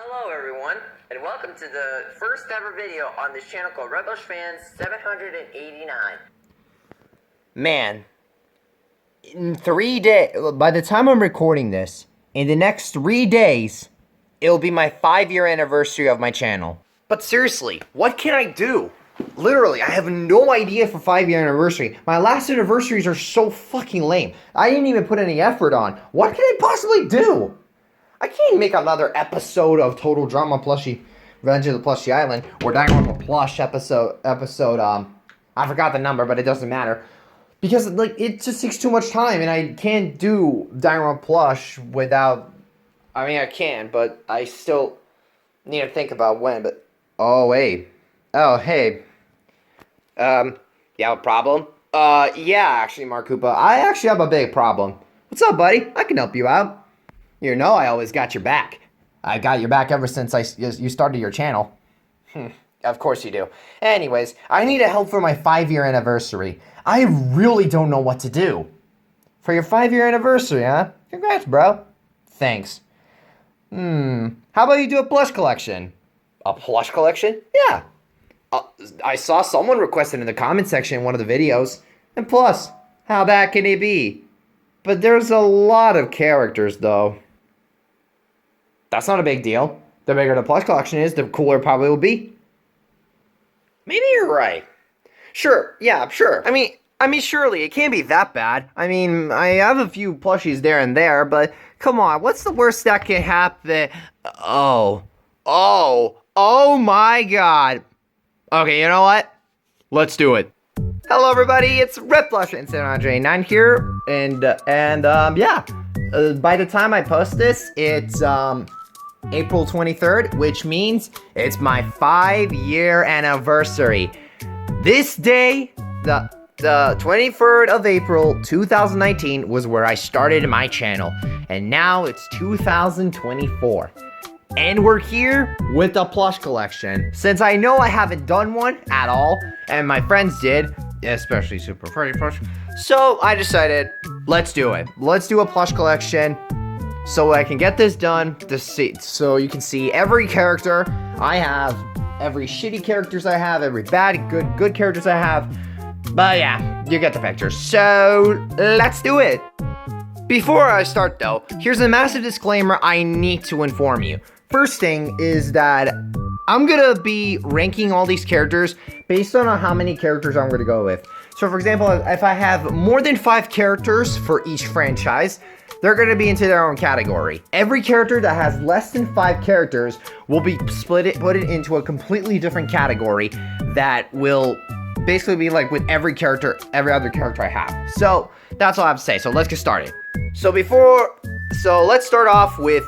Hello everyone, and welcome to the first ever video on this channel called Red Bush Fans 789. Man, in 3 days, by the time I'm recording this, in the next 3 days, it'll be my 5-year anniversary of my channel. But seriously, what can I do? Literally, I have no idea for 5-year anniversary. My last anniversaries are so fucking lame. I didn't even put any effort on. What can I possibly do? I can't make another episode of Total Drama Plushie, Revenge of the Plushie Island, or Diorama Plush episode, I forgot the number, but it doesn't matter. Because, like, it just takes too much time, and I can't do Diorama Plush without, I mean, I can, but I still need to think about when, but, oh, wait. Oh, hey. You have a problem? Yeah, actually, Mark Koopa, I actually have a big problem. What's up, buddy? I can help you out. You know I always got your back. I got your back ever since you started your channel. Of course you do. Anyways, I need help for my 5-year anniversary. I really don't know what to do. For your 5-year anniversary, huh? Congrats, bro. Thanks. How about you do a plush collection? A plush collection? Yeah. I saw someone requested in the comment section in one of the videos. And plus, how bad can it be? But there's a lot of characters, though. That's not a big deal. The bigger the plush collection is, the cooler it probably will be. Maybe you're right. Sure, yeah, sure. I mean, surely, it can't be that bad. I mean, I have a few plushies there and there, but come on, what's the worst that can happen? Oh my god. Okay, you know what? Let's do it. Hello, everybody, it's Red Plush and 789 here, and yeah. By the time I post this, it's, April 23rd, which means it's my 5-year anniversary. This day, the 23rd of April, 2019, was where I started my channel, and now it's 2024. And we're here with the plush collection. Since I know I haven't done one at all, and my friends did, especially Super Freddy plush, so I decided, let's do it. Let's do a plush collection so I can get this done, so you can see every character I have, every shitty characters I have, every bad, good characters I have. But yeah, you get the picture. So let's do it. Before I start though, here's a massive disclaimer I need to inform you. First thing is that I'm gonna be ranking all these characters based on how many characters I'm gonna go with. So for example, if I have more than 5 characters for each franchise, they're gonna be into their own category. Every character that has less than 5 characters will be put it into a completely different category that will basically be like with every other character I have. So that's all I have to say. So let's get started. So let's start off with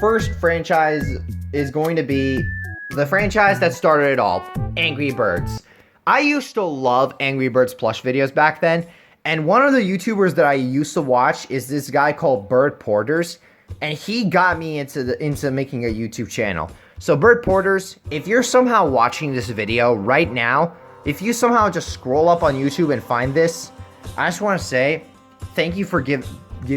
first franchise is going to be the franchise that started it all, Angry Birds. I used to love Angry Birds plush videos back then, and one of the YouTubers that I used to watch is this guy called Bird Porters, and he got me into making a YouTube channel. So Bird Porters, if you're somehow watching this video right now, if you somehow just scroll up on YouTube and find this, I just want to say thank you for giving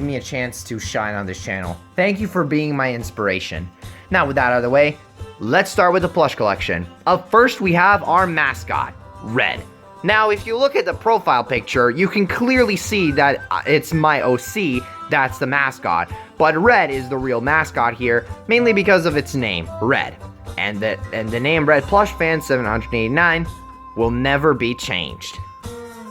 me a chance to shine on this channel. Thank you for being my inspiration. Now with that out of the way, let's start with the plush collection. Up first, we have our mascot, Red. Now, if you look at the profile picture, you can clearly see that it's my OC that's the mascot. But Red is the real mascot here, mainly because of its name, Red. And the name Red Plush Fan 789 will never be changed.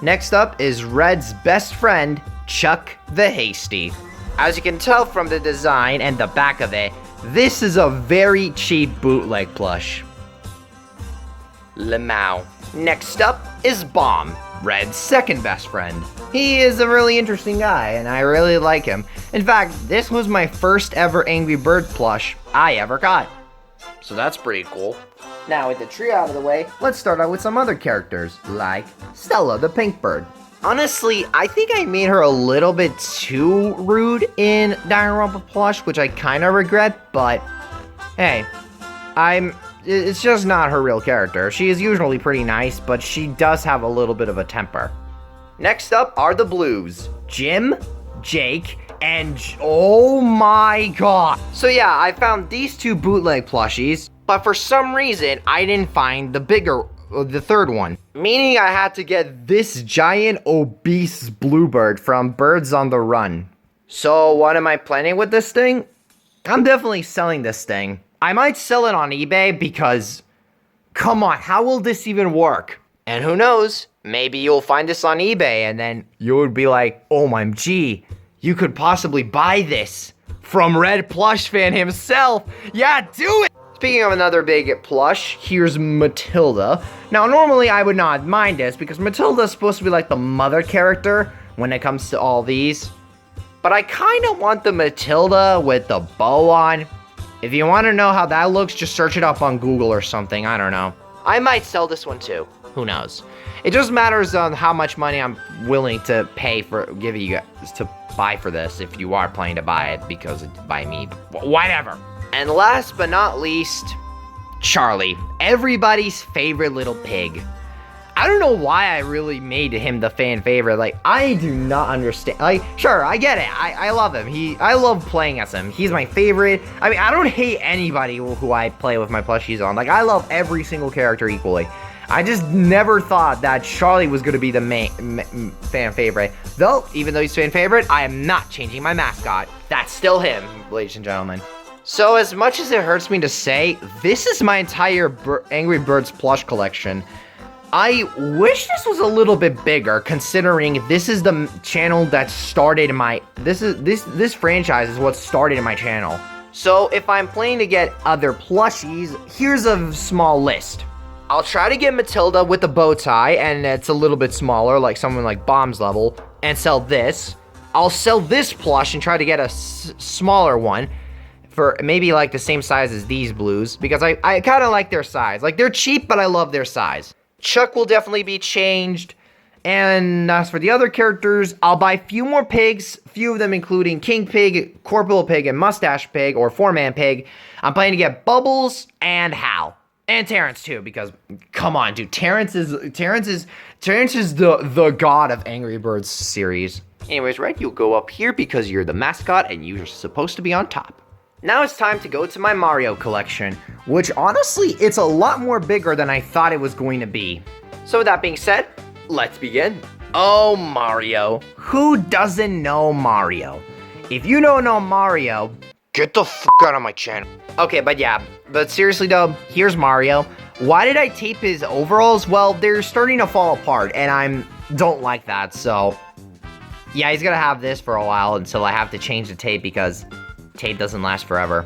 Next up is Red's best friend, Chuck the Hasty. As you can tell from the design and the back of it, this is a very cheap bootleg plush. Lemao. Next up is Bomb, Red's second best friend. He is a really interesting guy, and I really like him. In fact, this was my first ever Angry Bird plush I ever got. So that's pretty cool. Now with the trio out of the way, let's start out with some other characters, like Stella the Pink Bird. Honestly, I think I made her a little bit too rude in Diorama Plush, which I kind of regret, but hey, it's just not her real character. She is usually pretty nice, but she does have a little bit of a temper. Next up are the Blues, Jim, Jake, And oh my god. So yeah, I found these two bootleg plushies, but for some reason, I didn't find the third one. Meaning I had to get this giant obese bluebird from Birds on the Run. So what am I planning with this thing? I'm definitely selling this thing. I might sell it on eBay because, come on, how will this even work? And who knows, maybe you'll find this on eBay and then you would be like, oh my gee, you could possibly buy this from Red Plush Fan himself. Yeah, do it! Speaking of another big plush, here's Matilda. Now, normally I would not mind this because Matilda's supposed to be like the mother character when it comes to all these. But I kind of want the Matilda with the bow on. If you want to know how that looks, just search it up on Google or something. I don't know. I might sell this one too. Who knows? It just matters on how much money I'm willing to pay for giving you guys to buy for this if you are planning to buy it because it's by me. Whatever. And last but not least, Charlie. Everybody's favorite little pig. I don't know why I really made him the fan favorite. Like, I do not understand. Like, sure, I get it. I love him. I love playing as him. He's my favorite. I mean, I don't hate anybody who I play with my plushies on. Like, I love every single character equally. I just never thought that Charlie was going to be the main fan favorite. Though, even though he's fan favorite, I am not changing my mascot. That's still him, ladies and gentlemen. So, as much as it hurts me to say, this is my entire Angry Birds plush collection. I wish this was a little bit bigger, considering this is the channel that started my... This franchise is what started my channel. So, if I'm planning to get other plushies, here's a small list. I'll try to get Matilda with the bow tie, and it's a little bit smaller, like someone like Bomb's level, and sell this. I'll sell this plush and try to get a smaller one for maybe like the same size as these blues, because I kind of like their size. Like, they're cheap, but I love their size. Chuck will definitely be changed. And as for the other characters, I'll buy a few more pigs, few of them including King Pig, Corporal Pig, and Mustache Pig, or Four-Man Pig. I'm planning to get Bubbles and Hal. And Terrence too, because come on, dude, Terrence is the god of Angry Birds series. Anyways, right, you'll go up here because you're the mascot and you're supposed to be on top. Now it's time to go to my Mario collection, which honestly, it's a lot more bigger than I thought it was going to be. So with that being said, let's begin. Oh, Mario. Who doesn't know Mario? If you don't know Mario, get the fuck out of my channel. Okay, but seriously though, here's Mario. Why did I tape his overalls? Well, they're starting to fall apart, and I don't like that, so... Yeah, he's gonna have this for a while until I have to change the tape because tape doesn't last forever.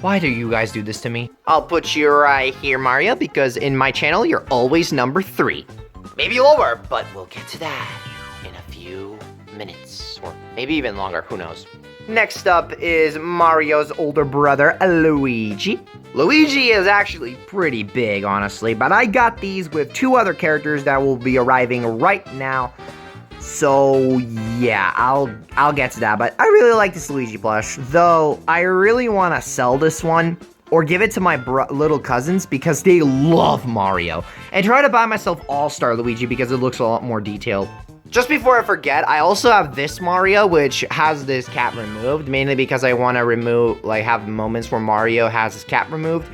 Why do you guys do this to me? I'll put you right here, Mario, because in my channel, you're always number 3. Maybe lower, but we'll get to that in a few minutes, or maybe even longer, who knows. Next up is Mario's older brother, Luigi. Luigi is actually pretty big, honestly, but I got these with 2 other characters that will be arriving right now. So, yeah, I'll get to that, but I really like this Luigi plush, though I really want to sell this one or give it to my little cousins because they love Mario, and try to buy myself All-Star Luigi because it looks a lot more detailed. Just before I forget, I also have this Mario, which has this cap removed, mainly because I want to have moments where Mario has his cap removed.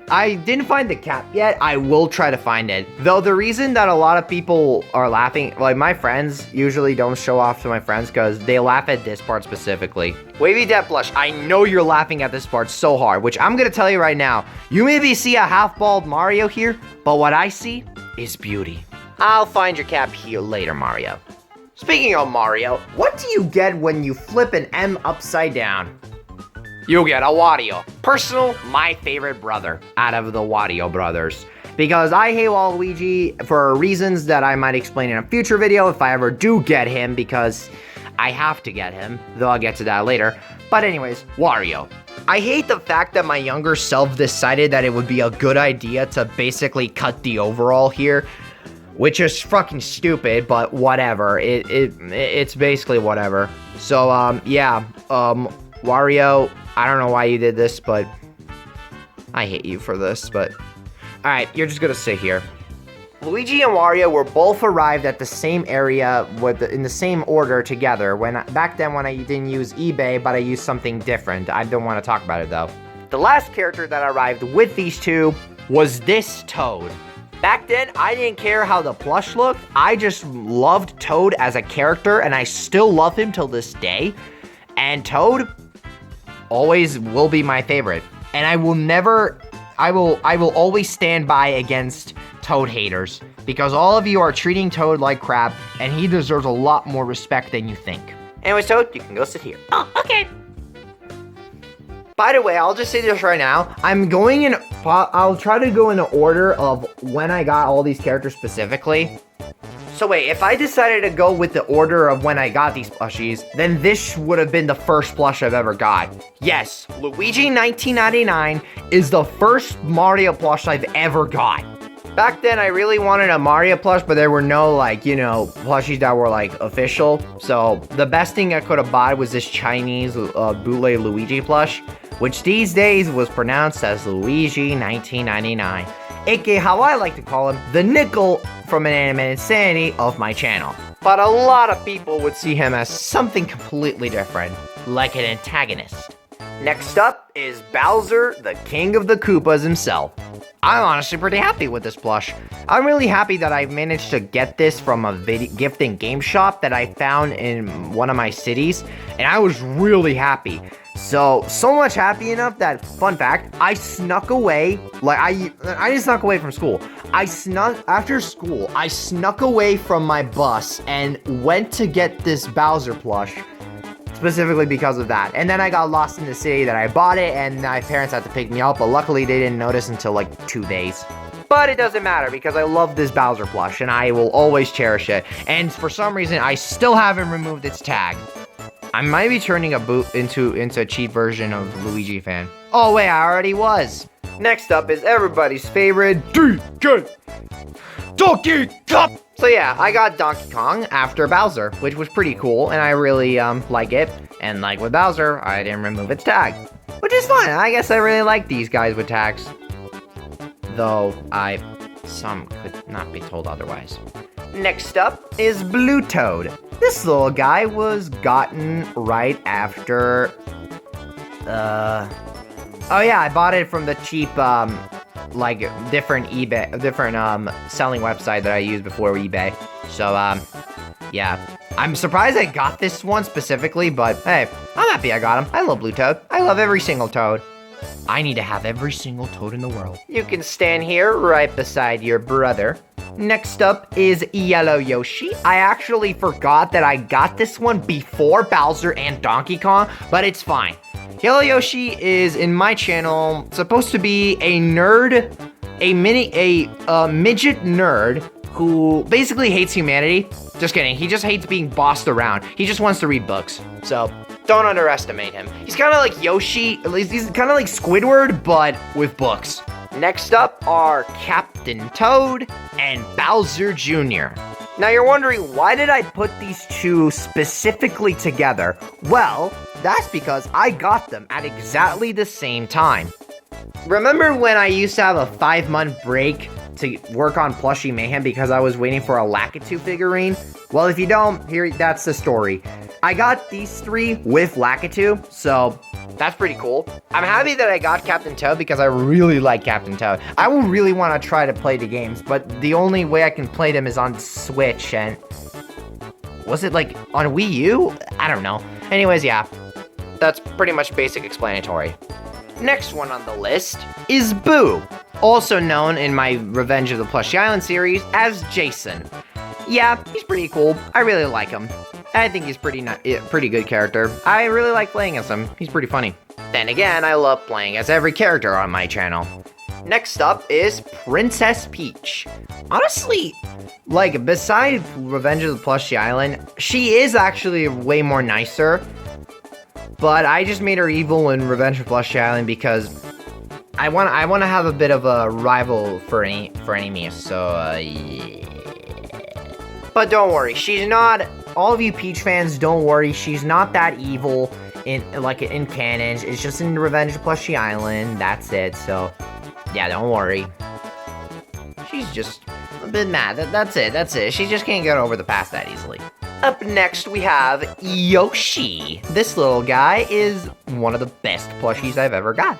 I didn't find the cap yet. I will try to find it. Though the reason that a lot of people are laughing, like my friends usually don't show off to my friends because they laugh at this part specifically. Wavy Death Blush, I know you're laughing at this part so hard, which I'm going to tell you right now. You maybe see a half-bald Mario here, but what I see is beauty. I'll find your cap here later, Mario. Speaking of Mario, what do you get when you flip an M upside down? You get a Wario. Personal, my favorite brother out of the Wario brothers. Because I hate Waluigi for reasons that I might explain in a future video if I ever do get him, because I have to get him, though I'll get to that later. But anyways, Wario. I hate the fact that my younger self decided that it would be a good idea to basically cut the overall here, which is fucking stupid, but whatever. It's basically whatever. So, Wario, I don't know why you did this, but I hate you for this, but... Alright, you're just gonna sit here. Luigi and Wario were both arrived at the same area in the same order together. Back then when I didn't use eBay, but I used something different. I don't want to talk about it though. The last character that arrived with these two was this Toad. Back then, I didn't care how the plush looked. I just loved Toad as a character, and I still love him till this day. And Toad always will be my favorite. And I will always stand by against Toad haters, because all of you are treating Toad like crap, and he deserves a lot more respect than you think. Anyways, Toad, you can go sit here. Oh, okay. By the way, I'll just say this right now. I'll try to go in order of when I got all these characters specifically. So wait, if I decided to go with the order of when I got these plushies, then this would have been the first plush I've ever got. Yes, Luigi 1999 is the first Mario plush I've ever got. Back then, I really wanted a Mario plush, but there were no, plushies that were, official. So, the best thing I could have bought was this Chinese bootleg Luigi plush, which these days was pronounced as Luigi 1999, aka how I like to call him, the nickel from an anime insanity of my channel. But a lot of people would see him as something completely different, like an antagonist. Next up is Bowser, the king of the Koopas himself. I'm honestly pretty happy with this plush. I'm really happy that I managed to get this from a gift and game shop that I found in one of my cities, and I was really happy. So much happy enough that, fun fact, I snuck away, I didn't snuck away from school. After school, I snuck away from my bus and went to get this Bowser plush, specifically because of that. And then I got lost in the city that I bought it, and my parents had to pick me up, but luckily they didn't notice until 2 days. But it doesn't matter, because I love this Bowser plush, and I will always cherish it. And for some reason, I still haven't removed its tag. I might be turning a boot into a cheap version of Luigi fan. Oh wait, I already was. Next up is everybody's favorite DJ Donkey Kong. So yeah, I got Donkey Kong after Bowser, which was pretty cool, and I really like it. And like with Bowser, I didn't remove its tag, which is fine. I guess I really like these guys with tags, though some could not be told otherwise. Next up is Blue Toad. This little guy was gotten right after, oh yeah, I bought it from the cheap, different selling website that I used before eBay. So, yeah. I'm surprised I got this one specifically, but hey, I'm happy I got him. I love Blue Toad. I love every single Toad. I need to have every single Toad in the world. You can stand here right beside your brother. Next up is Yellow Yoshi. I actually forgot that I got this one before Bowser and Donkey Kong, but it's fine. Yellow Yoshi is, in my channel, supposed to be a nerd, a midget nerd who basically hates humanity. Just kidding, he just hates being bossed around. He just wants to read books, so don't underestimate him. He's kind of like Yoshi, he's kind of like Squidward, but with books. Next up are Captain Toad and Bowser Jr. Now you're wondering, why did I put these two specifically together? Well, that's because I got them at exactly the same time. Remember when I used to have a 5-month break to work on Plushie Mayhem because I was waiting for a Lakitu figurine? Well, if you don't, that's the story. I got these three with Lakitu, so that's pretty cool. I'm happy that I got Captain Toad because I really like Captain Toad. I will really want to try to play the games, but the only way I can play them is on Switch, and was it like on Wii U? I don't know. Anyways, yeah, that's pretty much basic explanatory. Next one on the list is Boo, also known in my Revenge of the Plushie Island series as Jason. Yeah, he's pretty cool. I really like him. I think he's pretty good character. I really like playing as him. He's pretty funny. Then again, I love playing as every character on my channel. Next up is Princess Peach. Honestly, like, besides Revenge of the Plushie Island, she is actually way more nicer. But I just made her evil in Revenge of Plushie Island because I want to have a bit of a rival for enemies. So yeah. But don't worry, she's not. All of you Peach fans, don't worry. She's not that evil in canon. It's just in Revenge of Plushie Island. That's it. So yeah, don't worry. She's just bit mad. That's it. She just can't get over the past that easily. Up next, we have Yoshi. This little guy is one of the best plushies I've ever got.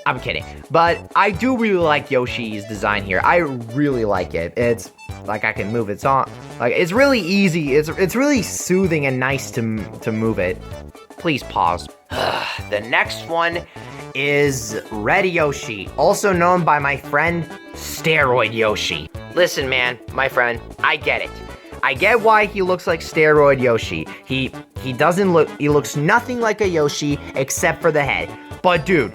I'm kidding, but I do really like Yoshi's design here. I really like it. It's like I can move its on. Like it's really easy. It's really soothing and nice to move it. Please pause. The next one is Red Yoshi, also known by my friend Steroid Yoshi. Listen, man, my friend, I get it. I get why he looks like Steroid Yoshi. He looks nothing like a Yoshi except for the head. But dude,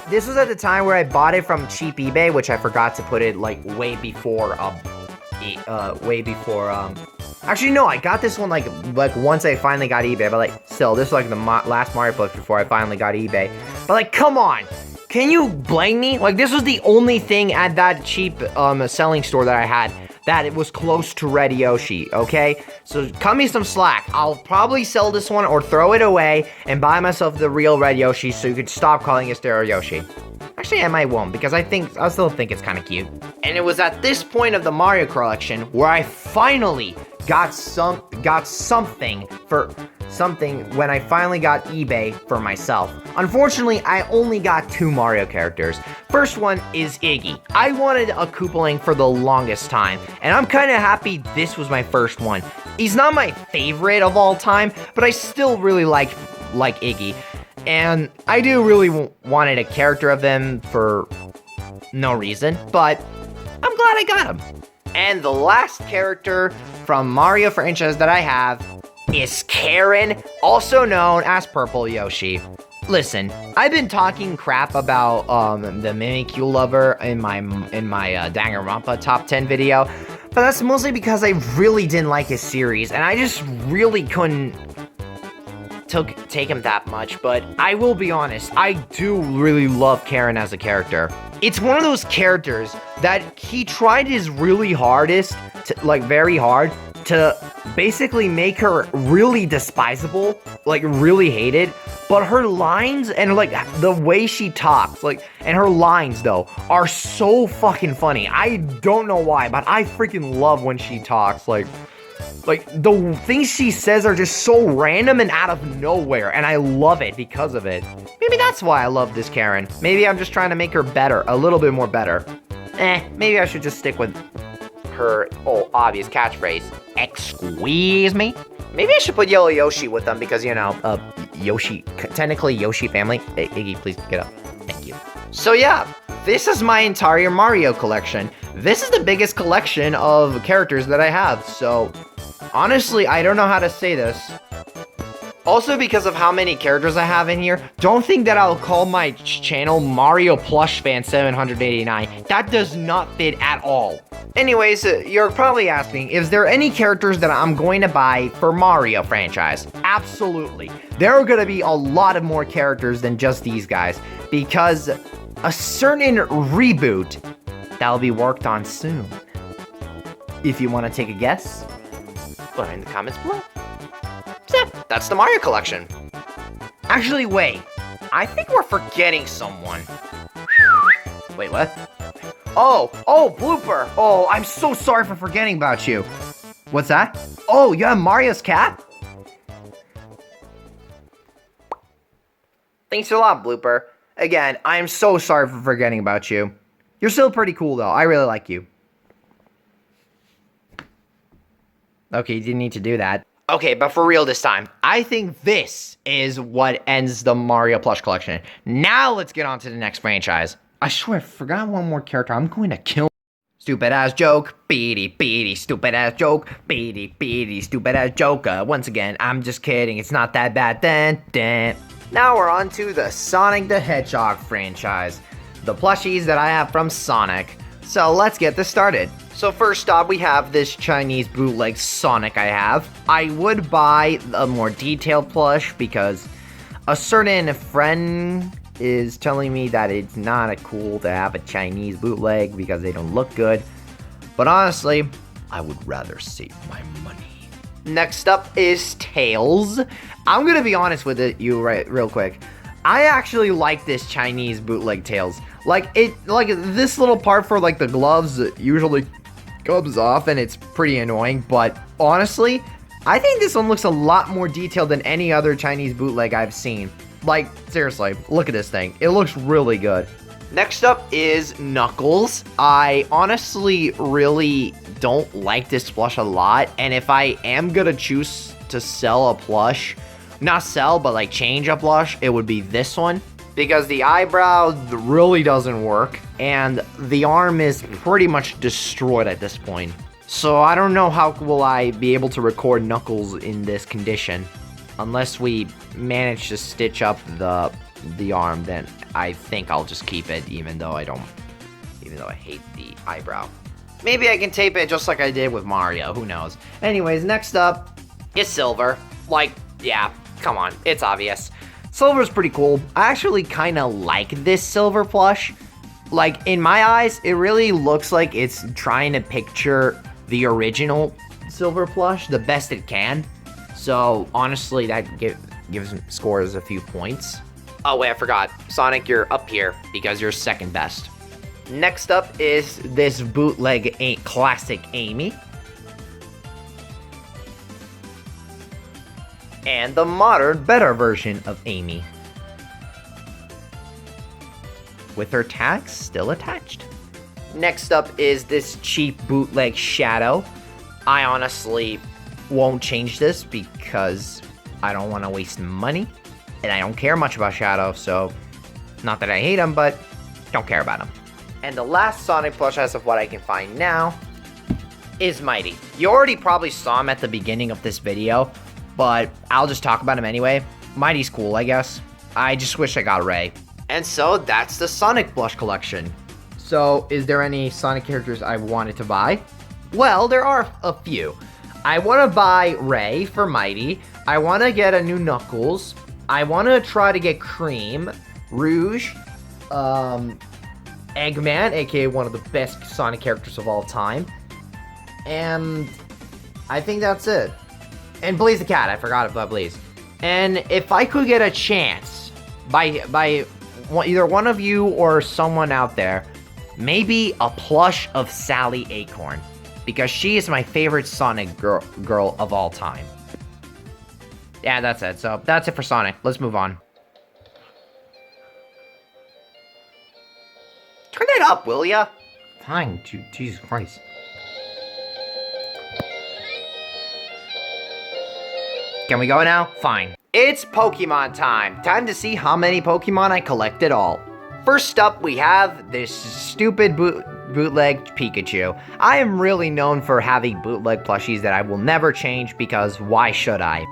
this was at the time where I bought it from cheap eBay, which I forgot to put it like way before actually no, I got this one like once I finally got eBay, but like still, this was like the last Mario Plus before I finally got eBay. But like, come on, can you blame me? Like this was the only thing at that cheap selling store that I had that it was close to Red Yoshi, okay? So cut me some slack. I'll probably sell this one or throw it away and buy myself the real Red Yoshi so you could stop calling it Stereo Yoshi. Actually, I might won't because I still think it's kind of cute. And it was at this point of the Mario collection where I finally got something when I finally got eBay for myself. Unfortunately, I only got 2 Mario characters. First one is Iggy. I wanted a Koopaling for the longest time, and I'm kind of happy this was my first one. He's not my favorite of all time, but I still really like Iggy. And I do really wanted a character of him for no reason, but I'm glad I got him. And the last character from Mario franchise that I have is Karen, also known as Purple Yoshi. Listen, I've been talking crap about the Mimikyu Lover in my Danganronpa top 10 video, but that's mostly because I really didn't like his series, and I just really couldn't take him that much. But I will be honest, I do really love Karen as a character. It's one of those characters that he tried his really hardest, very hard, to basically make her really despisable, like really hated. But her lines and like the way she talks, and her lines though, are so fucking funny. I don't know why, but I freaking love when she talks. Like the things she says are just so random and out of nowhere, and I love it because of it. Maybe that's why I love this Karen. Maybe I'm just trying to make her better, a little bit more better. Maybe I should just stick with her obvious catchphrase. Excuse me? Maybe I should put Yellow Yoshi with them because, you know, Yoshi, technically Yoshi family. Hey, Iggy, please get up. Thank you. So yeah, this is my entire Mario collection. This is the biggest collection of characters that I have, so honestly, I don't know how to say this. Also, because of how many characters I have in here, don't think that I'll call my channel Mario Plush Fan 789. That does not fit at all. Anyways, you're probably asking, is there any characters that I'm going to buy for Mario franchise? Absolutely. There are going to be a lot of more characters than just these guys, because a certain reboot that'll be worked on soon. If you want to take a guess, put it in the comments below. So, that's the Mario collection. Actually, wait. I think we're forgetting someone. Wait, what? Oh, Blooper. Oh, I'm so sorry for forgetting about you. What's that? Oh, you have Mario's cat? Thanks a lot, Blooper. Again, I'm so sorry for forgetting about you. You're still pretty cool, though. I really like you. Okay, you didn't need to do that. Okay, but for real this time, I think this is what ends the Mario Plush collection. Now let's get on to the next franchise. I swear, I forgot one more character. I'm going to kill. Stupid ass joke, beady, stupid ass joke, beady, stupid ass joke. Once again, I'm just kidding. It's not that bad. Dun. Now we're on to the Sonic the Hedgehog franchise. The plushies that I have from Sonic. So let's get this started. So first off, we have this Chinese bootleg Sonic I have. I would buy a more detailed plush because a certain friend is telling me that it's not cool to have a Chinese bootleg because they don't look good. But honestly, I would rather save my money. Next up is Tails. I'm gonna be honest with real quick. I actually like this Chinese bootleg Tails. Like this little part for like the gloves usually comes off and it's pretty annoying, but honestly, I think this one looks a lot more detailed than any other Chinese bootleg I've seen. Like, seriously, look at this thing. It looks really good. Next up is Knuckles. I honestly really don't like this plush a lot, and if I am gonna choose to sell a plush, not sell, but like change a plush, it would be this one, because the eyebrow really doesn't work, and the arm is pretty much destroyed at this point. So I don't know how will I be able to record Knuckles in this condition. Unless we manage to stitch up the arm, then I think I'll just keep it, even though I hate the eyebrow. Maybe I can tape it just like I did with Mario, who knows. Anyways, next up is Silver. Like, yeah, come on, it's obvious. Silver's pretty cool. I actually kind of like this Silver plush. Like, in my eyes, it really looks like it's trying to picture the original Silver plush the best it can. So, honestly, that gives scores a few points. Oh, wait, I forgot. Sonic, you're up here because you're second best. Next up is this bootleg classic Amy. And the modern, better version of Amy. With her tags still attached. Next up is this cheap bootleg Shadow. I honestly won't change this because I don't want to waste money. And I don't care much about Shadow, so not that I hate him, but don't care about him. And the last Sonic plush as of what I can find now is Mighty. You already probably saw him at the beginning of this video, but I'll just talk about him anyway. Mighty's cool, I guess. I just wish I got Ray. And so that's the Sonic plush collection. So is there any Sonic characters I wanted to buy? Well, there are a few. I want to buy Ray for Mighty. I want to get a new Knuckles. I want to try to get Cream, Rouge, Eggman, aka one of the best Sonic characters of all time. And I think that's it. And Blaze the Cat, I forgot about Blaze. And if I could get a chance, by either one of you or someone out there, maybe a plush of Sally Acorn. Because she is my favorite Sonic girl of all time. Yeah, that's it. So, that's it for Sonic. Let's move on. Turn that up, will ya? Fine. Jesus Christ. Can we go now? Fine. It's Pokemon time. Time to see how many Pokemon I collected all. First up, we have this stupid bootleg Pikachu. I am really known for having bootleg plushies that I will never change because why should I?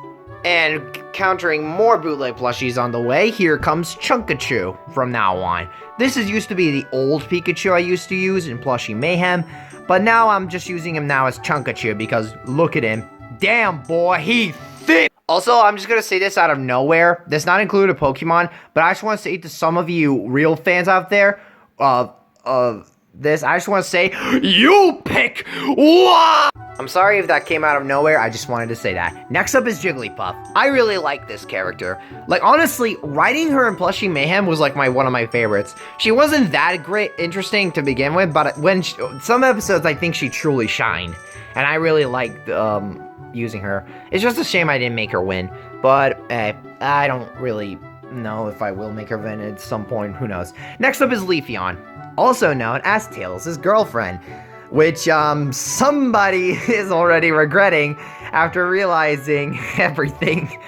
And countering more bootleg plushies on the way, here comes Chunkachu from now on. This used to be the old Pikachu I used to use in Plushie Mayhem, but now I'm just using him now as Chunkachu because look at him. Damn boy, he thick! Also, I'm just gonna say this out of nowhere. This not include a Pokemon, but I just want to say to some of you real fans out there this, I just want to say, you pick one! I'm sorry if that came out of nowhere, I just wanted to say that. Next up is Jigglypuff. I really like this character. Like, honestly, writing her in Plushie Mayhem was like one of my favorites. She wasn't that interesting to begin with, but some episodes I think she truly shined. And I really liked using her. It's just a shame I didn't make her win. But, I don't really know if I will make her win at some point, who knows. Next up is Leafeon, also known as Tails' girlfriend. Which, somebody is already regretting after realizing everything.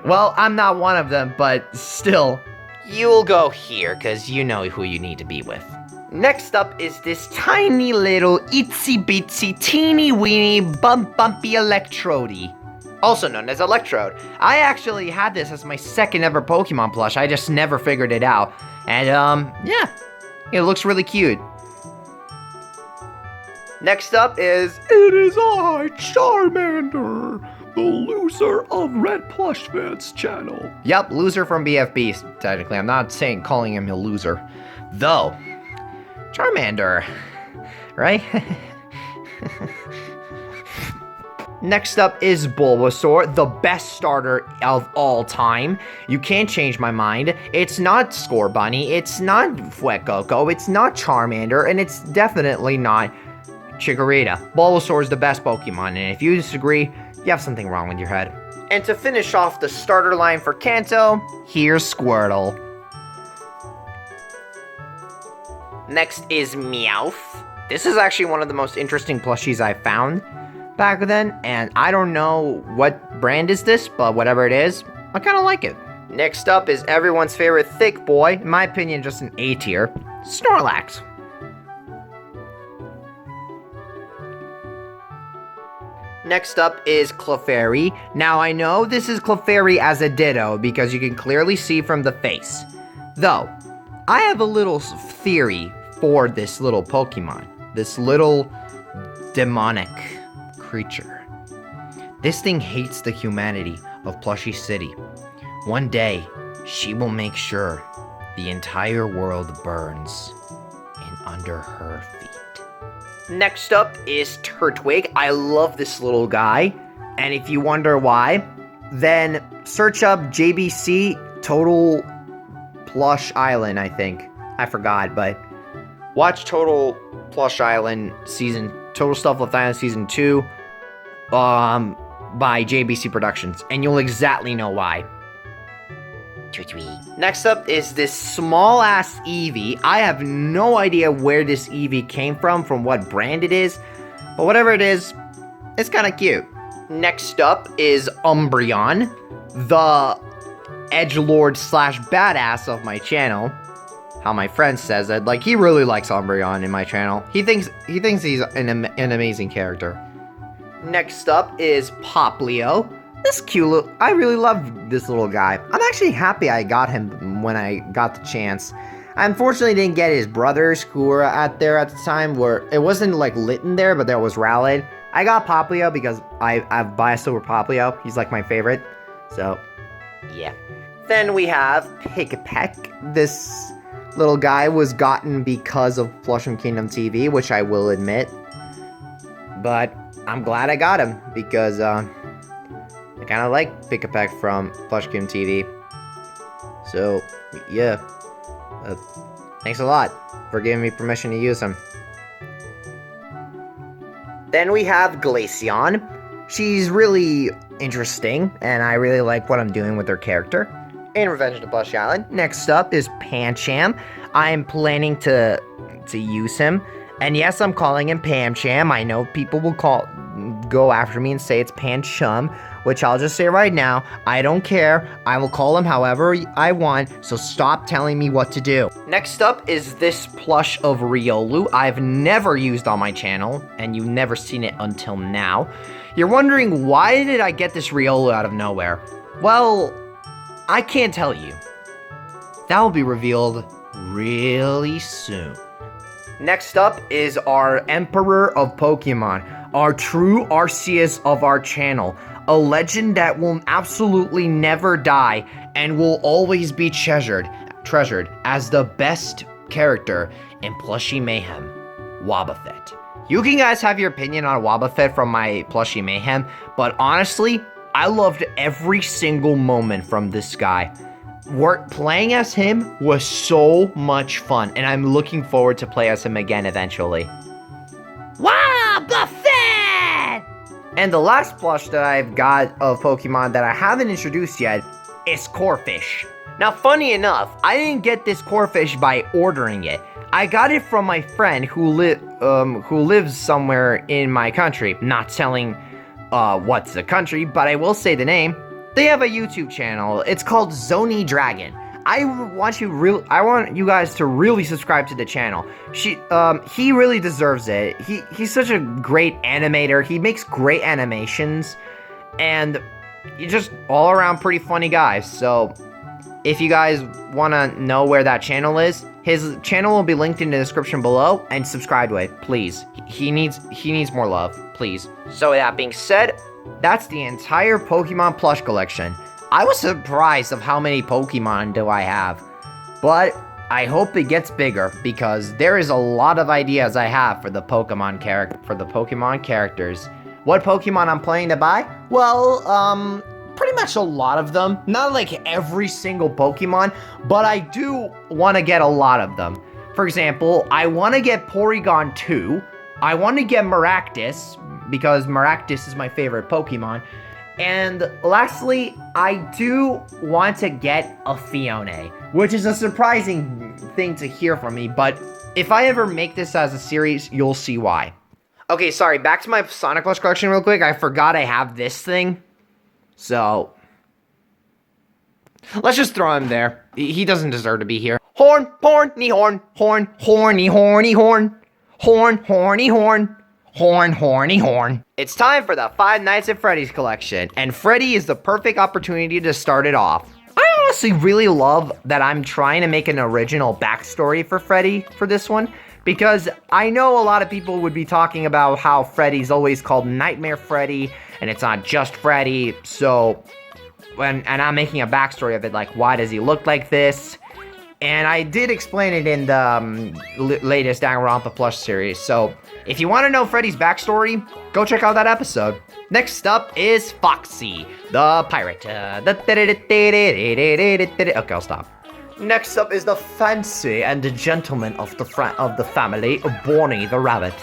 Well, I'm not one of them, but still. You'll go here, because you know who you need to be with. Next up is this tiny little itsy bitsy teeny weeny bumpy Electrode. Also known as Electrode. I actually had this as my second ever Pokemon plush, I just never figured it out. And, yeah, it looks really cute. Next up is, it is I, Charmander, the loser of Red Plush Fans channel. Yep, loser from BFB, technically. I'm not calling him a loser. Though, Charmander, right? Next up is Bulbasaur, the best starter of all time. You can't change my mind. It's not Scorbunny, it's not Fuecoco, it's not Charmander, and it's definitely not Chikorita. Bulbasaur is the best Pokemon, and if you disagree, you have something wrong with your head. And to finish off the starter line for Kanto, here's Squirtle. Next is Meowth. This is actually one of the most interesting plushies I found back then, and I don't know what brand is this, but whatever it is, I kind of like it. Next up is everyone's favorite thick boy, in my opinion just an A tier, Snorlax. Next up is Clefairy. Now I know this is Clefairy as a Ditto because you can clearly see from the face. Though, I have a little theory for this little Pokemon. This little demonic creature. This thing hates the humanity of Plushie City. One day, she will make sure the entire world burns in under her feet. Next up is Turtwig. I love this little guy. And if you wonder why, then search up JBC Total Plush Island, I think. I forgot, but watch Total Plush Island Total Stuff Left Island Season 2 by JBC Productions, and you'll exactly know why. Next up is this small-ass Eevee. I have no idea where this Eevee came from what brand it is, but whatever it is, it's kind of cute. Next up is Umbreon, the edgelord slash badass of my channel. How my friend says it, like he really likes Umbreon in my channel. He thinks he's an amazing character. Next up is Poplio. This cute I really love this little guy. I'm actually happy I got him when I got the chance. I unfortunately didn't get his brothers who were at the time where it wasn't like lit in there, but there was Rallied. I got Poplio because I've biased over Poplio. He's like my favorite. So, yeah. Then we have Pikipek. This little guy was gotten because of Flushing Kingdom TV, which I will admit. But I'm glad I got him because I kind of like Pikipek from Flush Kingdom TV. So, yeah. Thanks a lot for giving me permission to use him. Then we have Glaceon. She's really interesting, and I really like what I'm doing with her character in Revenge of the Plush Island. Next up is Pancham. I'm planning to use him. And yes, I'm calling him Pancham. I know people will go after me and say it's Pancham, which I'll just say right now, I don't care. I will call him however I want, so stop telling me what to do. Next up is this plush of Riolu. I've never used on my channel, and you've never seen it until now. You're wondering, why did I get this Riolu out of nowhere? Well, I can't tell you. That will be revealed really soon. Next up is our Emperor of Pokemon, our true Arceus of our channel, a legend that will absolutely never die and will always be treasured as the best character in Plushie Mayhem, Wobbuffet. You can guys have your opinion on Wobbuffet from my Plushie Mayhem, but honestly, I loved every single moment from this guy. Playing as him was so much fun, and I'm looking forward to play as him again eventually. Wobbuffet! And the last plush that I've got of Pokemon that I haven't introduced yet is Corphish. Now, funny enough, I didn't get this Corphish by ordering it. I got it from my friend who lives somewhere in my country. Not telling what's the country, but I will say the name. They have a YouTube channel. It's called Zony Dragon. I want you guys to really subscribe to the channel. He really deserves it. He's such a great animator. He makes great animations, and he's just all around pretty funny guy. So, if you guys want to know where that channel is, his channel will be linked in the description below, and subscribe to it, please. He needs more love, please. So with that being said, that's the entire Pokemon plush collection. I was surprised of how many Pokemon do I have, but I hope it gets bigger because there is a lot of ideas I have for the Pokemon characters. What Pokemon I'm planning to buy? Well, pretty much a lot of them. Not like every single Pokemon, but I do want to get a lot of them. For example, I want to get Porygon 2. I want to get Maractus, because Maractus is my favorite Pokemon. And lastly, I do want to get a Fione, which is a surprising thing to hear from me, but if I ever make this as a series, you'll see why. Okay, sorry, back to my Sonic Plush collection real quick. I forgot I have this thing. So, let's just throw him there. He doesn't deserve to be here. Horn, horny horn, horn, horny, horny horn, horn, horny horn, horn, horny horn. It's time for the Five Nights at Freddy's collection, and Freddy is the perfect opportunity to start it off. I honestly really love that I'm trying to make an original backstory for Freddy for this one, because I know a lot of people would be talking about how Freddy's always called Nightmare Freddy, and it's not just Freddy, so, and I'm making a backstory of it, like, why does he look like this? And I did explain it in the latest Danganronpa Plush series, so if you want to know Freddy's backstory, go check out that episode. Next up is Foxy, the pirate. Okay, I'll stop. Next up is the fancy and the gentleman of the family, Bonnie the rabbit,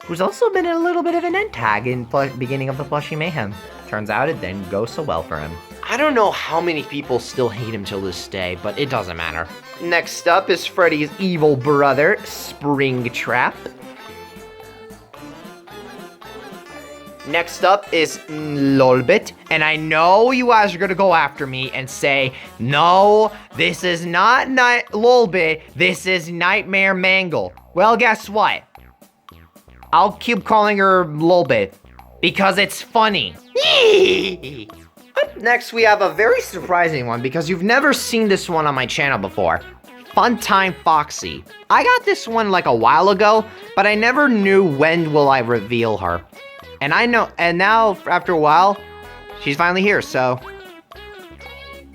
who's also been a little bit of an end tag in beginning of the Plushy Mayhem. Turns out it didn't go so well for him. I don't know how many people still hate him till this day, but it doesn't matter. Next up is Freddy's evil brother, Springtrap. Next up is Lolbit, and I know you guys are gonna go after me and say, no, this is not Lolbit, this is Nightmare Mangle. Well, guess what? I'll keep calling her Lolbit, because it's funny. Up next, we have a very surprising one, because you've never seen this one on my channel before. Funtime Foxy. I got this one like a while ago, but I never knew when will I reveal her. And now, after a while, she's finally here, so,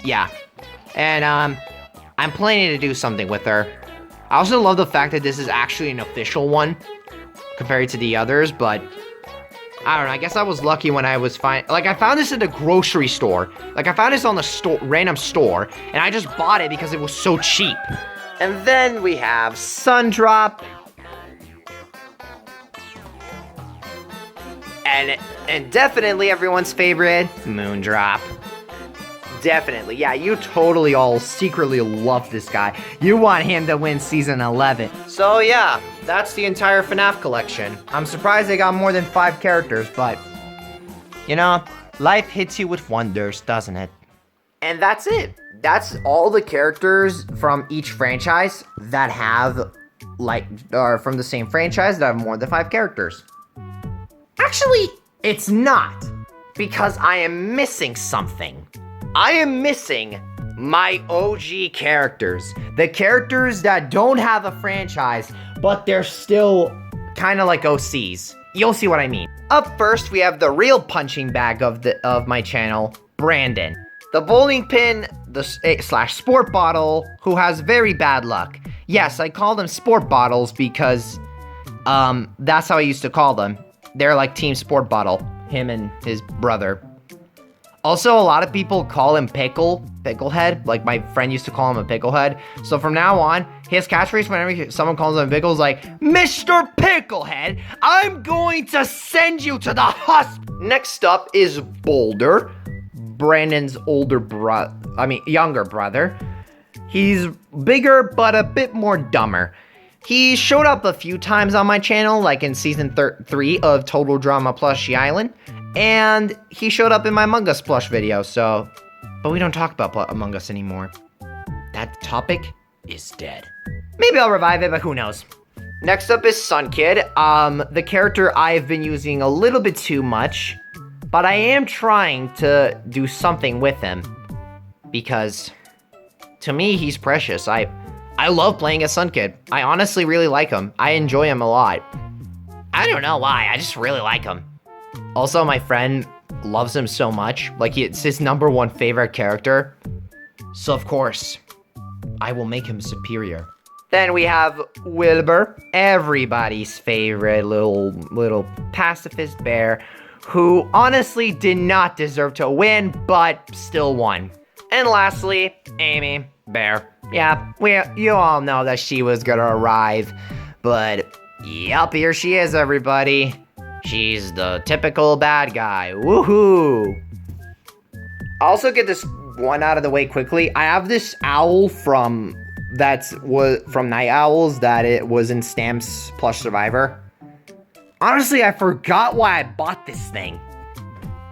yeah. And, I'm planning to do something with her. I also love the fact that this is actually an official one, compared to the others, but, I don't know, I guess I was lucky when I was I found this at a grocery store. Like, I found this on the random store, and I just bought it because it was so cheap. And then we have Sundrop. And definitely everyone's favorite, Moondrop. Definitely, yeah, you totally all secretly love this guy. You want him to win Season 11. So yeah, that's the entire FNAF collection. I'm surprised they got more than 5 characters, but, you know, life hits you with wonders, doesn't it? And that's it. That's all the characters from each franchise that have, are from the same franchise that have more than 5 characters. Actually, it's not, because I am missing something. I am missing my OG characters. The characters that don't have a franchise, but they're still kind of like OCs. You'll see what I mean. Up first, we have the real punching bag of my channel, Brandon. The bowling pin, slash sport bottle, who has very bad luck. Yes, I call them sport bottles because, that's how I used to call them. They're like Team Sport Bottle, him and his brother. Also, a lot of people call him Picklehead. Like, my friend used to call him a Picklehead. So from now on, his catchphrase whenever someone calls him Pickle is like, Mr. Picklehead, I'm going to send you to the hospital. Next up is Boulder, Brandon's younger brother. He's bigger, but a bit more dumber. He showed up a few times on my channel, like in Season 3 of Total Drama Plushy Island, and he showed up in my Among Us plush video, so, but we don't talk about Among Us anymore. That topic is dead. Maybe I'll revive it, but who knows. Next up is Sunkid, the character I've been using a little bit too much, but I am trying to do something with him, because, to me, he's precious. I love playing as Sunkid. I honestly really like him. I enjoy him a lot. I don't know why, I just really like him. Also, my friend loves him so much. Like, it's his #1 favorite character. So, of course, I will make him superior. Then we have Wilbur, everybody's favorite little pacifist bear, who honestly did not deserve to win, but still won. And lastly, Amy, bear. Yeah, you all know that she was gonna arrive, but yup, here she is, everybody. She's the typical bad guy. Woohoo! I'll also get this one out of the way quickly. I have this owl from Night Owls that it was in Stamps Plush Survivor. Honestly, I forgot why I bought this thing.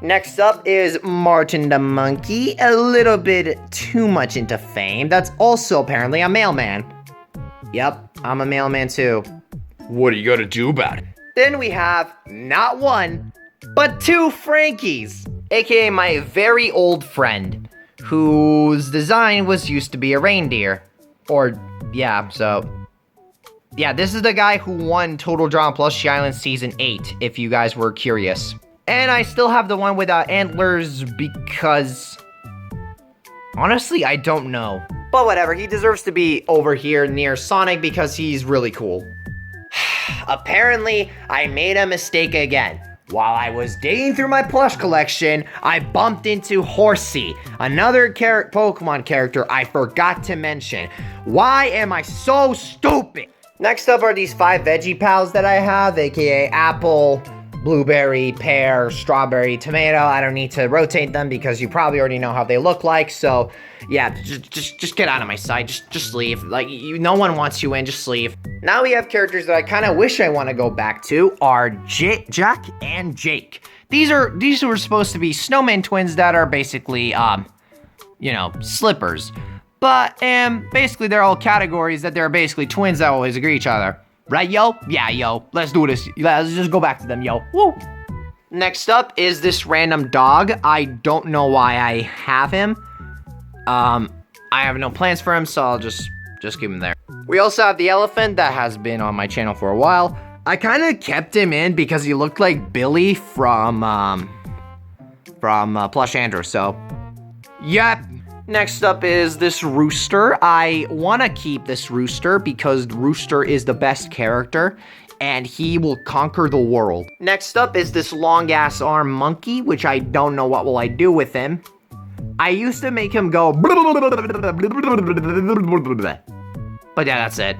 Next up is Martin the Monkey, a little bit too much into fame. That's also apparently a mailman. Yep, I'm a mailman too. What are you gonna do about it? Then we have not one, but two Frankies, aka my very old friend, whose design was used to be a reindeer. Yeah, this is the guy who won Total Drama Plushie Island Season 8, if you guys were curious. And I still have the one without antlers because, honestly, I don't know. But whatever, he deserves to be over here near Sonic because he's really cool. Apparently, I made a mistake again. While I was digging through my plush collection, I bumped into Horsey, another Pokemon character I forgot to mention. Why am I so stupid? Next up are these 5 veggie pals that I have, aka apple, blueberry, pear, strawberry, tomato. I don't need to rotate them because you probably already know how they look like. So, yeah, just get out of my sight. Just leave. Like, no one wants you in. Just leave. Now we have characters that I kind of wish I want to go back to are Jack and Jake. These were supposed to be snowman twins that are basically, slippers. But, basically they're all categories that they're basically twins that always agree with each other. Right, yo? Yeah, yo. Let's do this. Let's just go back to them, yo. Woo! Next up is this random dog. I don't know why I have him. I have no plans for him, so I'll just keep him there. We also have the elephant that has been on my channel for a while. I kind of kept him in because he looked like Billy from Plush Andrew, so... Yep. Next up is this rooster. I want to keep this rooster because Rooster is the best character and he will conquer the world. Next up is this long ass arm monkey, which I don't know what will I do with him. I used to make him go but yeah, that's it.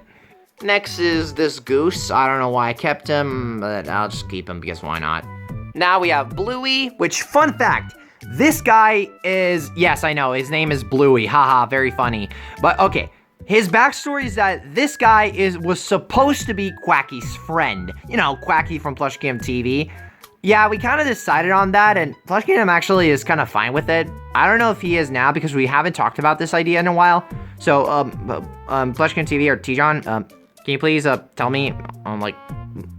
Next is this goose. I don't know why I kept him, but I'll just keep him because why not? Now we have Bluey, which, fun fact, this guy is, yes, I know, his name is Bluey, haha, very funny. But okay, his backstory is that this guy was supposed to be Quacky's friend. You know, Quacky from Plush Kingdom TV. Yeah, we kind of decided on that, and Plush Kingdom actually is kind of fine with it. I don't know if he is now, because we haven't talked about this idea in a while. So, Plush Kingdom TV or T-John, can you please, tell me,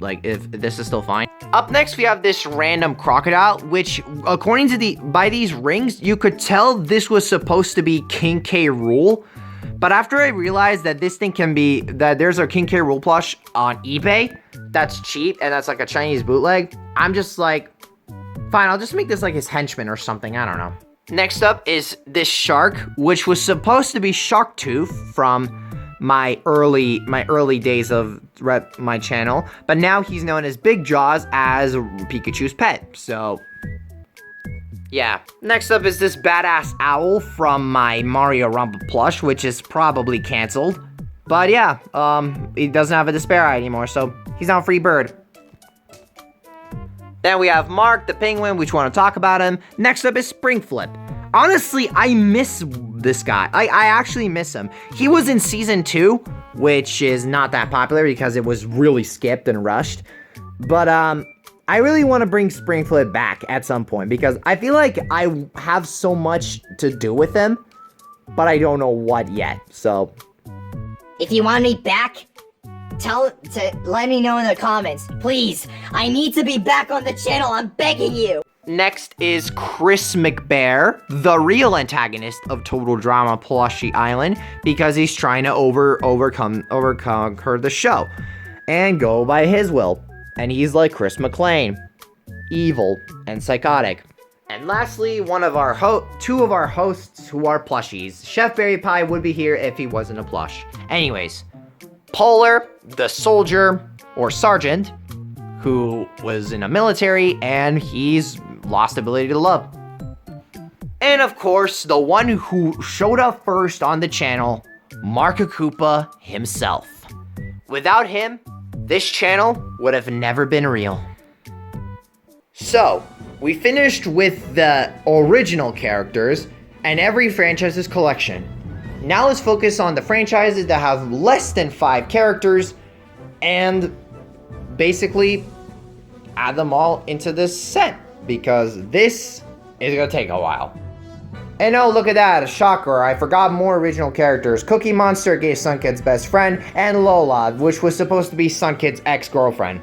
like if this is still fine? Up next, we have this random crocodile, which, according to by these rings, you could tell this was supposed to be King K. Rool. But after I realized that this thing that there's a King K. Rool plush on eBay, that's cheap, and that's like a Chinese bootleg, I'm just like, fine, I'll just make this like his henchman or something, I don't know. Next up is this shark, which was supposed to be Sharktooth from my early days of my channel, but now he's known as Big Jaws as Pikachu's pet, so yeah. Next up is this badass owl from my Mario Rumble plush, which is probably canceled, but yeah, he doesn't have a despair eye anymore, so he's now a free bird. Then we have Mark the penguin, which we want to talk about him. Next up is Spring Flip. Honestly, I miss this guy. I actually miss him. He was in Season 2, which is not that popular because it was really skipped and rushed. But, I really want to bring Spring Flip back at some point because I feel like I have so much to do with him, but I don't know what yet, so. If you want me back, let me know in the comments. Please, I need to be back on the channel, I'm begging you. Next is Chris McBear, the real antagonist of Total Drama Plushie Island, because he's trying to overconquer the show and go by his will. And he's like Chris McLean, evil and psychotic. And lastly, two of our hosts who are plushies. Chef Berry Pie would be here if he wasn't a plush. Anyways, Polar, the soldier or sergeant, who was in the military and he's lost ability to love. And of course, the one who showed up first on the channel, Marka Koopa himself. Without him, this channel would have never been real. So, we finished with the original characters and every franchise's collection. Now let's focus on the franchises that have less than 5 characters and basically add them all into this set because this is gonna take a while. And oh, look at that, a shocker, I forgot more original characters. Cookie Monster gave Sunkid's best friend, and Lola, which was supposed to be Sunkid's ex-girlfriend.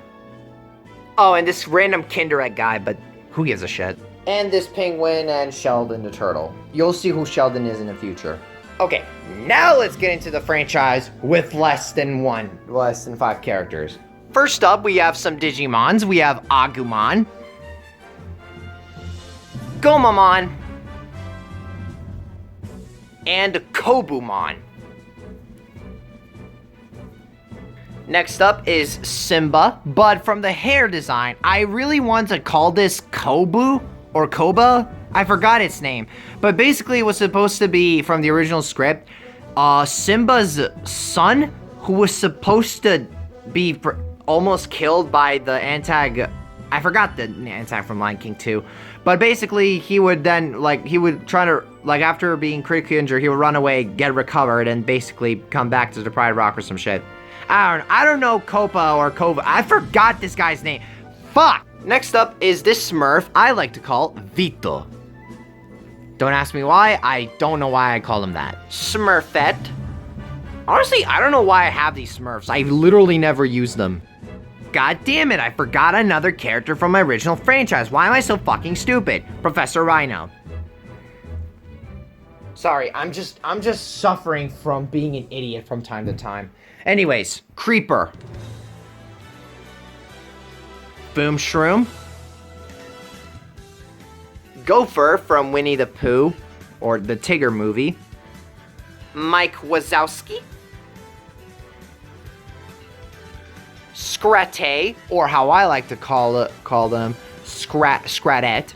Oh, and this random Kinder Egg guy, but who gives a shit? And this penguin and Sheldon the turtle. You'll see who Sheldon is in the future. Okay, now let's get into the franchise with less than 5 characters. First up, we have some Digimons. We have Agumon, Gomamon, and Kobumon. Next up is Simba, but from the hair design, I really want to call this Kobu or Koba. I forgot its name, but basically it was supposed to be from the original script, Simba's son, who was supposed to be almost killed by the I forgot the antag from Lion King 2, but basically he would then, he would try to, after being critically injured, he would run away, get recovered, and basically come back to the Pride Rock or some shit. I don't know Copa or Kova. I forgot this guy's name. Fuck! Next up is this Smurf I like to call Vito. Don't ask me why, I don't know why I call him that. Smurfette. Honestly, I don't know why I have these Smurfs. I literally never use them. God damn it, I forgot another character from my original franchise. Why am I so fucking stupid? Professor Rhino. Sorry, I'm just suffering from being an idiot from time to time. Anyways, Creeper. Boom Shroom. Gopher from Winnie the Pooh, or the Tigger movie. Mike Wazowski. Scrate, or how I like to call them, Scratette.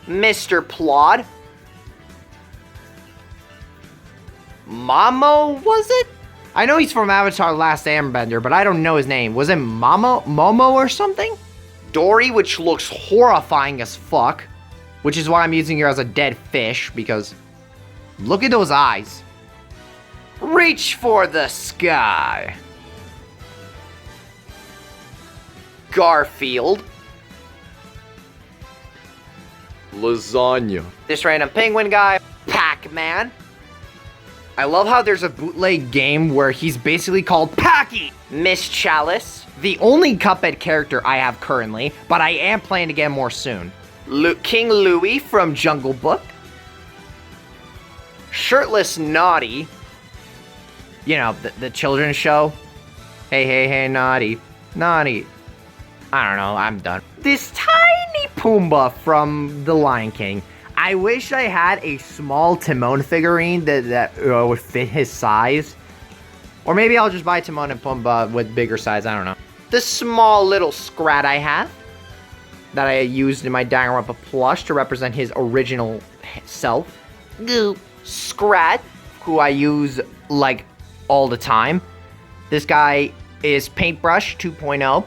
Mr. Plod. Momo, was it? I know he's from Avatar The Last Airbender, but I don't know his name. Was it Momo or something? Dory, which looks horrifying as fuck, which is why I'm using her as a dead fish, because look at those eyes. Reach for the sky. Garfield. Lasagna. This random penguin guy. Pac-Man. I love how there's a bootleg game where he's basically called Packy. Miss Chalice. The only Cuphead character I have currently, but I am planning to get more soon. King Louie from Jungle Book. Shirtless Naughty. You know, the children's show. Hey, Naughty. Naughty. I don't know, I'm done. This tiny Pumbaa from The Lion King. I wish I had a small Timon figurine that would fit his size. Or maybe I'll just buy Timon and Pumbaa with bigger size, I don't know. The small little Scrat I have, that I used in my Danganronpa plush to represent his original self. Scrat, who I use, all the time. This guy is Paintbrush 2.0.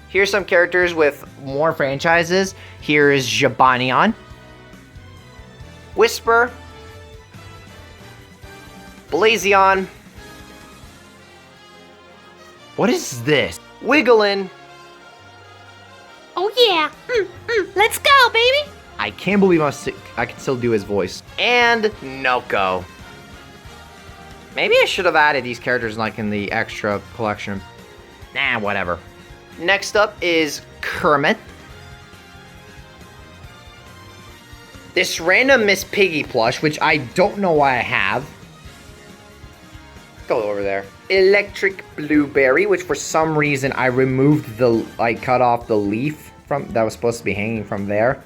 Here's some characters with more franchises. Here is Jabanion. Whisper. Blazion. What is this? Wiggling. Oh yeah, let's go, baby. I can't believe I can still do his voice. And Noko. Maybe I should have added these characters in the extra collection. Nah, whatever. Next up is Kermit. This random Miss Piggy plush, which I don't know why I have. Go over there. Electric Blueberry, which for some reason I removed I cut off the leaf that was supposed to be hanging from there.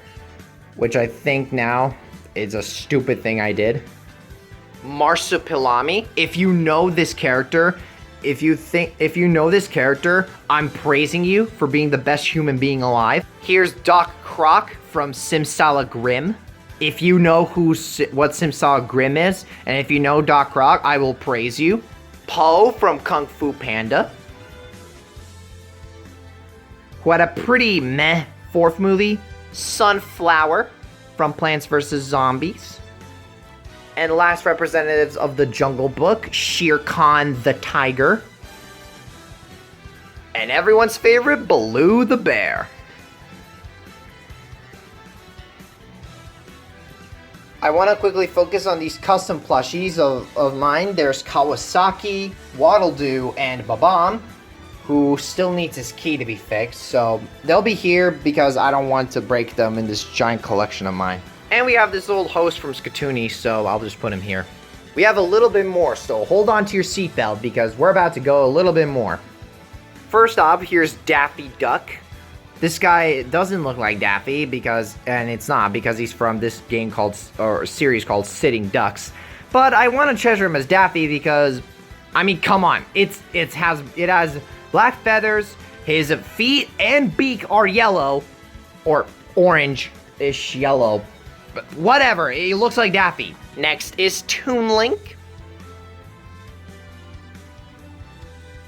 Which I think now is a stupid thing I did. Marsupilami. If you know this character, I'm praising you for being the best human being alive. Here's Doc Croc from Simsala Grim. If you know what Simsaw Grim is, and if you know Doc Rock, I will praise you. Po from Kung Fu Panda, who had a pretty meh fourth movie. Sunflower from Plants vs. Zombies. And last representatives of the Jungle Book, Shere Khan the Tiger. And everyone's favorite, Baloo the Bear. I want to quickly focus on these custom plushies of mine. There's Kawasaki, Waddle Doo, and Babam, who still needs his key to be fixed, so they'll be here because I don't want to break them in this giant collection of mine. And we have this old host from Skatoony, so I'll just put him here. We have a little bit more, so hold on to your seatbelt because we're about to go a little bit more. First off, here's Daffy Duck. This guy doesn't look like Daffy and it's not because he's from this game series called Sitting Ducks. But I want to treasure him as Daffy because, I mean, come on, it has black feathers, his feet and beak are yellow, or orange-ish yellow, but whatever, it looks like Daffy. Next is Toon Link.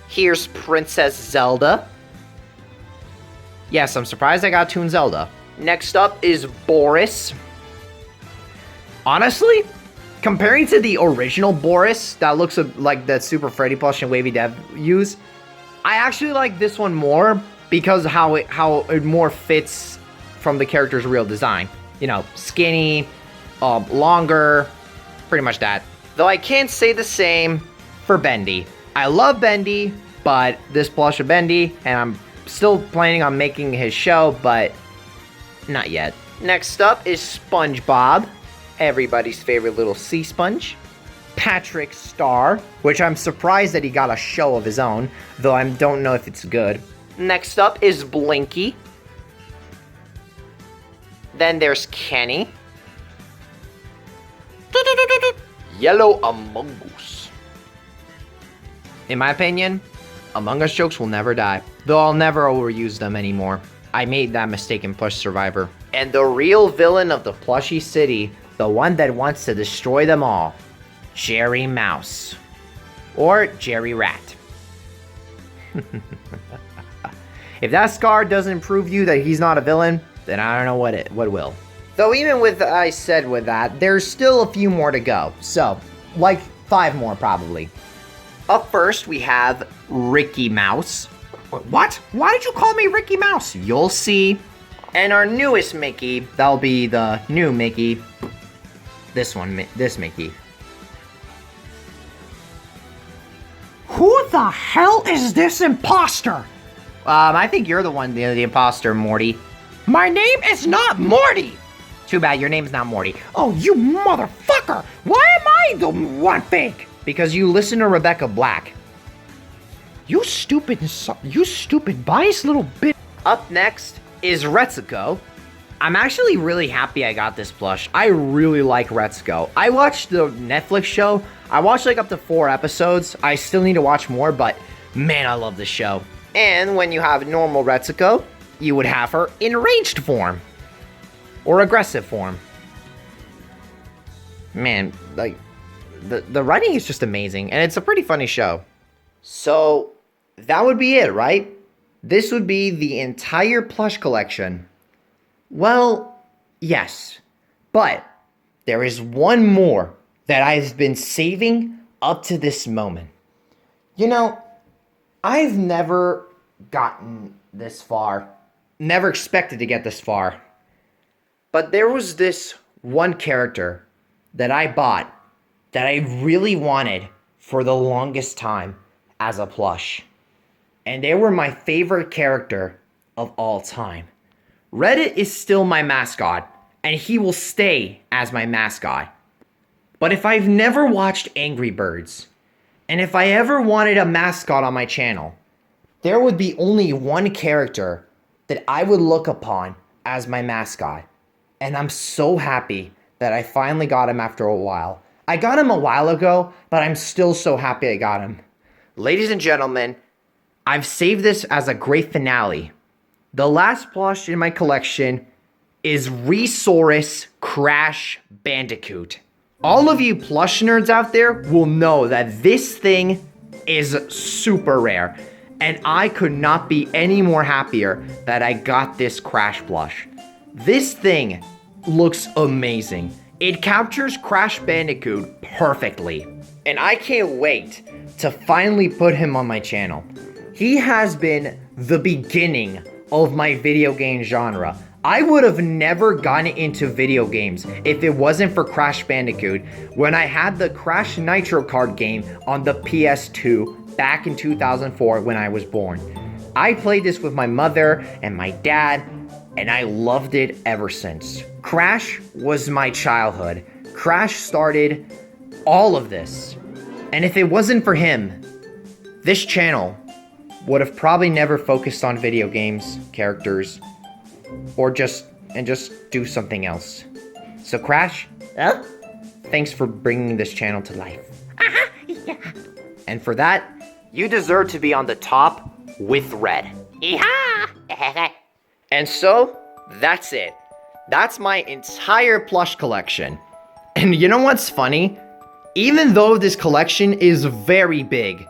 Here's Princess Zelda. Yes, I'm surprised I got Toon Zelda. Next up is Boris. Honestly, comparing to the original Boris that looks like that Super Freddy plush and Wavy Dev use, I actually like this one more because how it more fits from the character's real design. You know, skinny, longer, pretty much that. Though I can't say the same for Bendy. I love Bendy, but this plush of Bendy, and I'm still planning on making his show, but not yet. Next up is SpongeBob, everybody's favorite little sea sponge. Patrick Star, which I'm surprised that he got a show of his own, though I don't know if it's good. Next up is Blinky. Then there's Kenny. Yellow Among Us. In my opinion, Among Us jokes will never die, though I'll never overuse them anymore. I made that mistake in Plush Survivor. And the real villain of the Plushy City, the one that wants to destroy them all, Jerry Mouse. Or Jerry Rat. If that scar doesn't prove you that he's not a villain, then I don't know what will. Though even with I said with that, there's still a few more to go. So, like 5 more probably. Up first, we have Ricky Mouse. What? Why did you call me Ricky Mouse? You'll see. And our newest Mickey, that'll be the new Mickey. This Mickey. Who the hell is this imposter? I think you're the imposter, Morty. My name is not Morty! Too bad your name's not Morty. Oh, you motherfucker! Why am I the one fake? Because you listen to Rebecca Black. You stupid biased little bit. Up next is Retsuko. I'm actually really happy I got this plush. I really like Retsuko. I watched the Netflix show. I watched like up to 4 episodes. I still need to watch more, but man, I love this show. And when you have normal Retsuko, you would have her in ranged form. Or aggressive form. Man, like, the writing is just amazing, and it's a pretty funny show. So, that would be it, right? This would be the entire plush collection. Well, yes. But, there is one more that I've been saving up to this moment. You know, I've never gotten this far. Never expected to get this far. But there was this one character that I bought that I really wanted for the longest time as a plush. And they were my favorite character of all time. Reddit is still my mascot, and he will stay as my mascot. But if I've never watched Angry Birds, and if I ever wanted a mascot on my channel, there would be only one character that I would look upon as my mascot. And I'm so happy that I finally got him after a while. I got him a while ago, but I'm still so happy I got him. Ladies and gentlemen, I've saved this as a great finale. The last plush in my collection is Resource Crash Bandicoot. All of you plush nerds out there will know that this thing is super rare. And I could not be any more happier that I got this Crash plush. This thing looks amazing. It captures Crash Bandicoot perfectly. And I can't wait to finally put him on my channel. He has been the beginning of my video game genre. I would have never gotten into video games if it wasn't for Crash Bandicoot when I had the Crash Nitro card game on the PS2 back in 2004 when I was born. I played this with my mother and my dad, and I loved it ever since. Crash was my childhood. Crash started all of this. And if it wasn't for him, this channel would have probably never focused on video games, characters, or just do something else. So Crash, thanks for bringing this channel to life. Yeah. And for that, you deserve to be on the top with Red. Yeehaw! And so, that's it. That's my entire plush collection. And you know what's funny? Even though this collection is very big,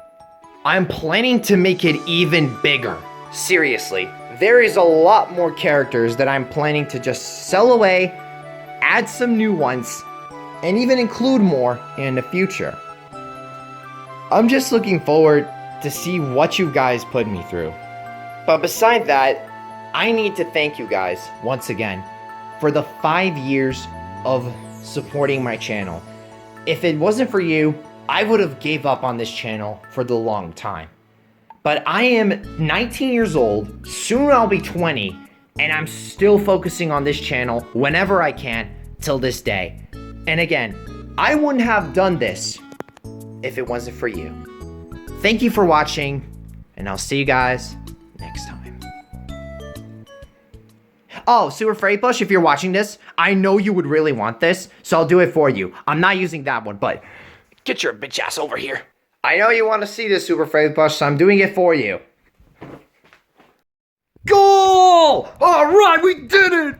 I'm planning to make it even bigger. Seriously, there is a lot more characters that I'm planning to just sell away, add some new ones, and even include more in the future. I'm just looking forward to see what you guys put me through. But beside that, I need to thank you guys once again for the 5 years of supporting my channel. If it wasn't for you, I would have gave up on this channel for the long time. But I am 19 years old, soon I'll be 20, and I'm still focusing on this channel whenever I can till this day. And again, I wouldn't have done this if it wasn't for you. Thank you for watching, and I'll see you guys next time. Oh, Super Freddy Plush, if you're watching this, I know you would really want this, so I'll do it for you. I'm not using that one, but Get your bitch ass over here. I know you want to see this Super Freddy Plush, so I'm doing it for you. Goal! All right, we did it!